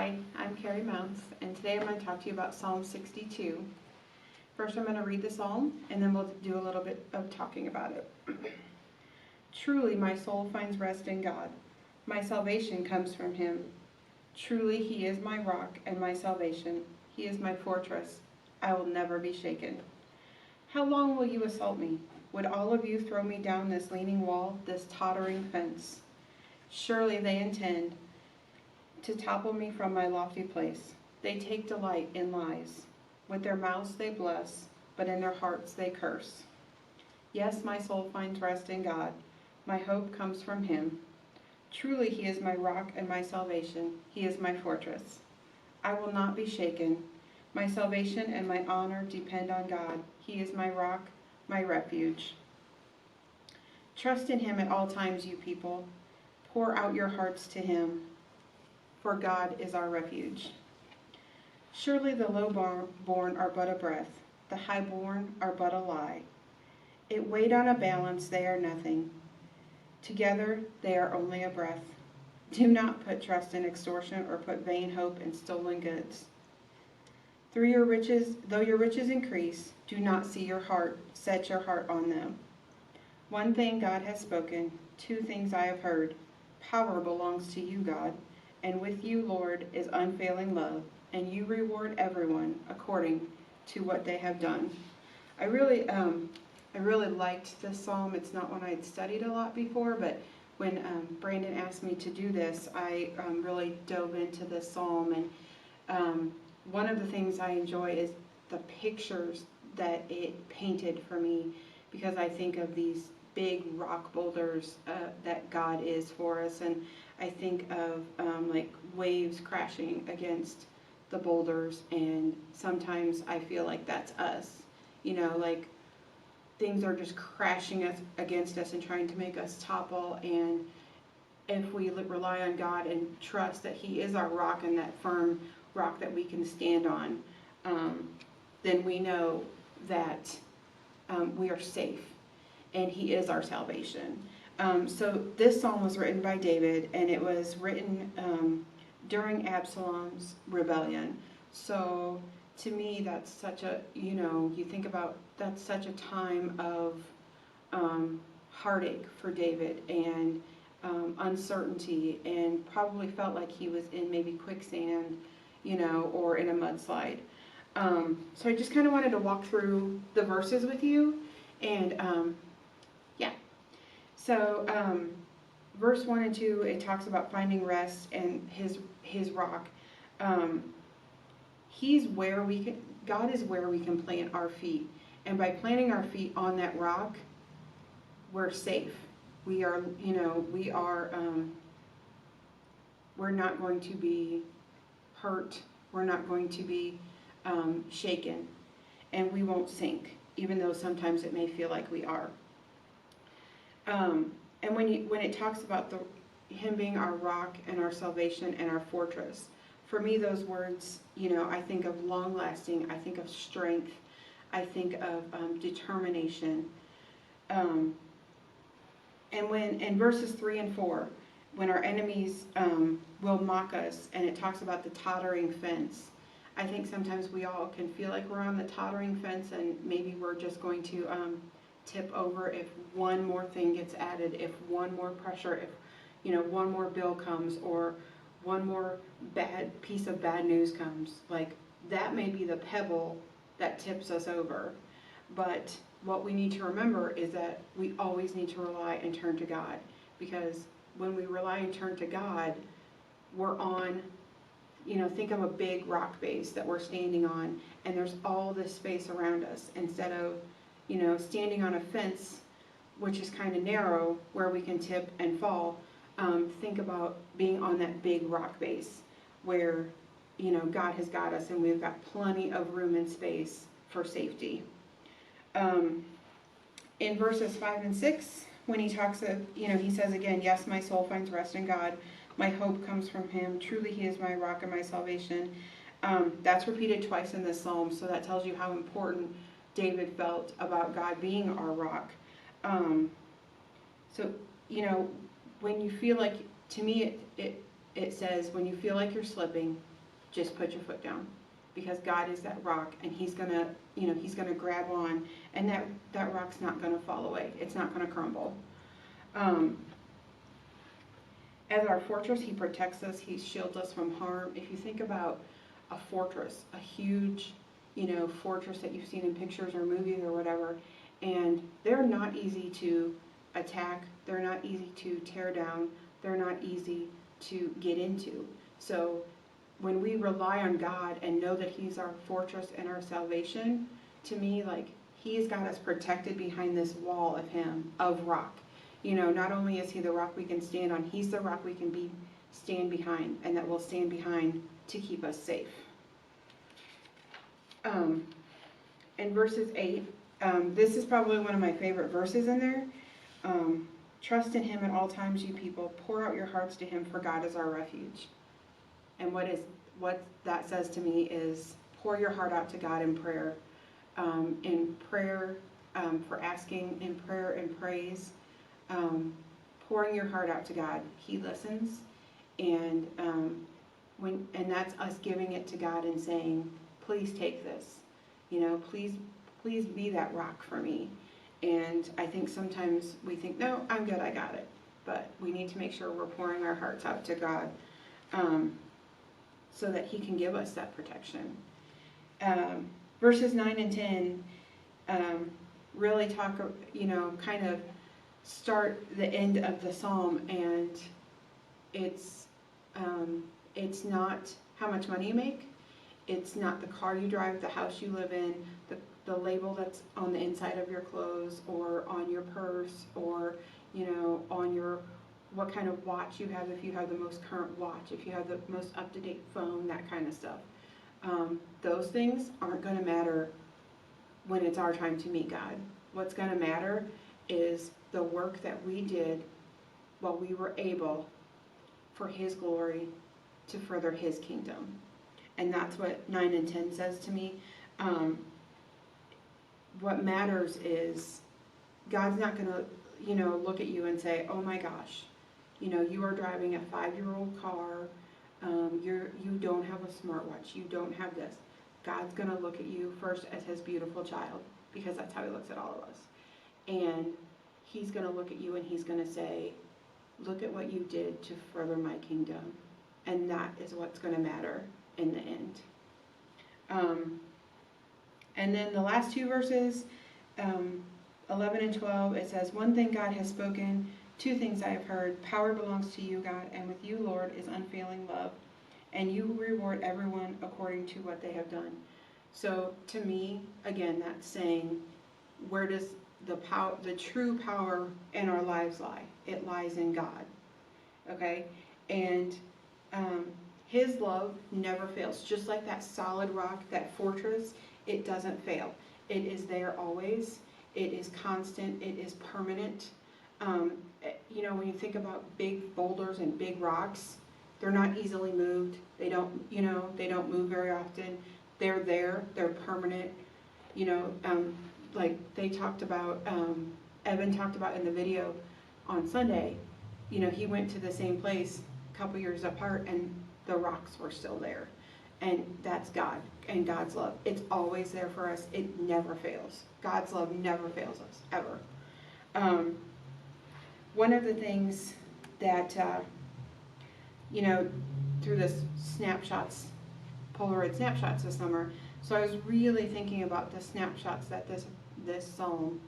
Hi, I'm Keri Mounce, and today I'm going to talk to you about Psalm 62. First I'm going to read the psalm, and then we'll do a little bit of talking about it. Truly my soul finds rest in God. My salvation comes from Him. Truly He is my rock and my salvation. He is my fortress. I will never be shaken. How long will you assault me? Would all of you throw me down this leaning wall, this tottering fence? Surely they intend to topple me from my lofty place. They take delight in lies. With their mouths they bless, but in their hearts they curse. Yes, my soul finds rest in God. My hope comes from Him. Truly He is my rock and my salvation. He is my fortress. I will not be shaken. My salvation and my honor depend on God. He is my rock, my refuge. Trust in Him at all times, you people. Pour out your hearts to Him, for God is our refuge. Surely the low-born are but a breath, the high-born are but a lie. It weighed on a balance, they are nothing. Together they are only a breath. Do not put trust in extortion or put vain hope in stolen goods. Though your riches increase, do not set your heart on them. One thing God has spoken, two things I have heard. Power belongs to you, God, and with you, Lord, is unfailing love, and you reward everyone according to what they have done. I really liked this psalm. It's not one I had studied a lot before, but when Brandon asked me to do this, I really dove into this psalm. And one of the things I enjoy is the pictures that it painted for me, because I think of these big rock boulders that God is for us, and I think of like waves crashing against the boulders, and sometimes I feel like that's us, like things are just crashing against us and trying to make us topple. And if we rely on God and trust that He is our rock and that firm rock that we can stand on, then we know that we are safe, and He is our salvation. So this psalm was written by David, and it was written during Absalom's rebellion. So to me, that's such a, you think about, that's such a time of heartache for David, and uncertainty, and probably felt like he was in maybe quicksand, or in a mudslide. So I just kind of wanted to walk through the verses with you, and yeah. So verse 1 and 2, it talks about finding rest and his rock. God is where we can plant our feet, and by planting our feet on that rock, we're safe. We're not going to be hurt. We're not going to be shaken, and we won't sink, even though sometimes it may feel like we are. And when it talks about Him being our rock and our salvation and our fortress, for me those words, I think of long lasting, I think of strength, I think of determination. And when in verses 3 and 4, when our enemies will mock us, and it talks about the tottering fence, I think sometimes we all can feel like we're on the tottering fence, and maybe we're just going to tip over if one more thing gets added, if one more pressure, if one more bill comes, or one more bad piece of bad news comes. Like, that may be the pebble that tips us over. But what we need to remember is that we always need to rely and turn to God, because when we rely and turn to God, we're on, think of a big rock base that we're standing on, and there's all this space around us, instead of standing on a fence, which is kind of narrow, where we can tip and fall. Think about being on that big rock base where, God has got us, and we've got plenty of room and space for safety. In verses 5 and 6, when he talks of, he says again, yes, my soul finds rest in God. My hope comes from Him. Truly He is my rock and my salvation. That's repeated twice in this psalm, so that tells you how important David felt about God being our rock. So, when you feel like, to me, it says, when you feel like you're slipping, just put your foot down, because God is that rock, and he's gonna, he's gonna grab on, and that rock's not gonna fall away. It's not gonna crumble. As our fortress, he protects us. He shields us from harm. If you think about a fortress, a huge, fortress that you've seen in pictures or movies or whatever, and they're not easy to attack. They're not easy to tear down. They're not easy to get into. So when we rely on God and know that he's our fortress and our salvation, to me, like, he's got us protected behind this wall of him, of rock. Not only is he the rock we can stand on, he's the rock we can stand behind, and that will stand behind to keep us safe. In verses 8, this is probably one of my favorite verses in there. Trust in him at all times, you people. Pour out your hearts to him, for God is our refuge. And what that says to me is, pour your heart out to God in prayer. For asking, in prayer and praise. Pouring your heart out to God. He listens, and that's us giving it to God and saying, please take this, please be that rock for me. And I think sometimes we think, no, I'm good, I got it, but we need to make sure we're pouring our hearts out to God, so that he can give us that protection. Verses 9 and 10 really talk, kind of start the end of the psalm, and it's not how much money you make, it's not the car you drive, the house you live in, the label that's on the inside of your clothes or on your purse, or on your, what kind of watch you have, if you have the most current watch, if you have the most up-to-date phone, that kind of stuff. Those things aren't going to matter when it's our time to meet God. What's going to matter is the work that we did while we were able, for his glory, to further his kingdom. And that's what 9 and 10 says to me. What matters is God's not going to, look at you and say, oh my gosh, you are driving a 5-year-old car, you don't have a smartwatch, you don't have this. God's going to look at you first as his beautiful child, because that's how he looks at all of us. And he's going to look at you and he's going to say, look at what you did to further my kingdom. And that is what's going to matter in the end. And then the last two verses, 11 and 12, it says, one thing God has spoken, two things I have heard. Power belongs to you, God, and with you, Lord, is unfailing love. And you reward everyone according to what they have done. So to me, again, that's saying, where does the true power in our lives lie? It lies in God. Okay? And his love never fails. Just like that solid rock, that fortress, it doesn't fail. It is there always. It is constant. It is permanent. When you think about big boulders and big rocks, they're not easily moved. They don't move very often. They're there. They're permanent. Like they talked about, Evan talked about in the video on Sunday, he went to the same place a couple years apart and the rocks were still there. And that's God and God's love. It's always there for us. It never fails. God's love never fails us, ever. One of the things that, through this Polaroid snapshots this summer, so I was really thinking about the snapshots that this psalm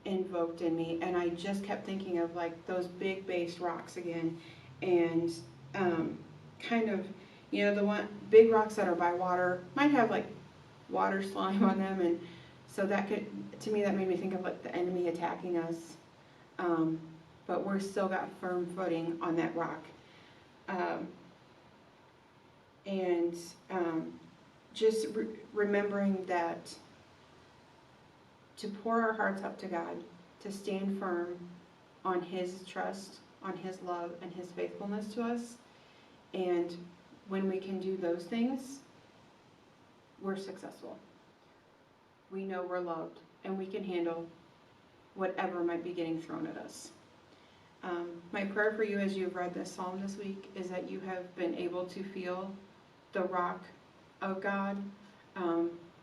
invoked in me, and I just kept thinking of like those big based rocks again, and kind of, the big rocks that are by water might have like water slime on them, and so that made me think of like the enemy attacking us, but we're still got firm footing on that rock, and just remembering that to pour our hearts up to God, to stand firm on his trust, on his love, and his faithfulness to us. And when we can do those things, we're successful. We know we're loved, and we can handle whatever might be getting thrown at us. My prayer for you as you've read this psalm this week is that you have been able to feel the rock of God,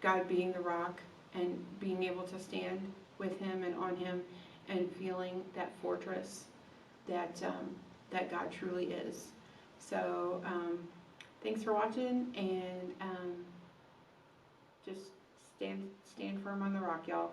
God being the rock, and being able to stand with Him and on Him, and feeling that fortress that that God truly is. So thanks for watching, and just stand firm on the rock, y'all.